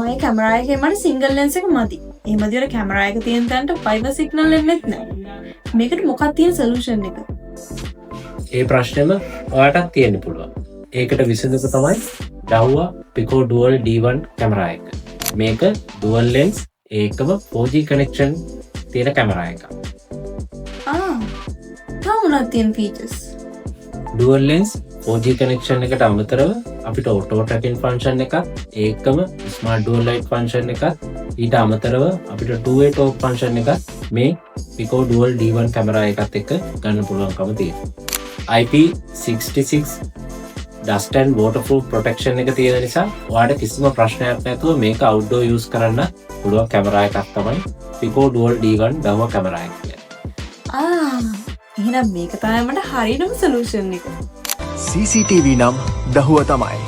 මයි කැමරා එකේ මට සිංගල් ලෙන්ස් එක මදි. එහෙම දියර කැමරා එක තියෙන තැනට ෆයිබර් සිග්නල් එන්නෙත් නැහැ. මේකට මොකක්ද තියෙන සොලියුෂන් එක? ඒ ප්‍රශ්නෙම ඔයාටත් තියෙන්න පුළුවන්. ඒකට විසඳුම තමයි Dahua Pico Dual D1 camera එක. මේක dual lens ඒකම 4G connection තියෙන කැමරා එකක්. තව මොනවද තියෙන features? dual lens 4G connection එකට අමතරව අපිට auto tracking function එකක්, ඒකම smart dual light function එකක්, ඊට අමතරව අපිට 2way talk function එකක් මේ Pico Dual D1 කැමරා එකත් එක්ක ගන්න පුළුවන්කම තියෙනවා. IP66 dust and waterproof protection එක තියෙන නිසා ඔයාලට කිසිම ප්‍රශ්නයක් නැතුව මේක outdoor use කරන්න පුළුවන් කැමරා එකක් තමයි Pico Dual D1 Dahua camera එක කියන්නේ. එහෙනම් මේක තමයි මට හරියටම සොලියුෂන් එක. CCTV නම් Dahua තමයි.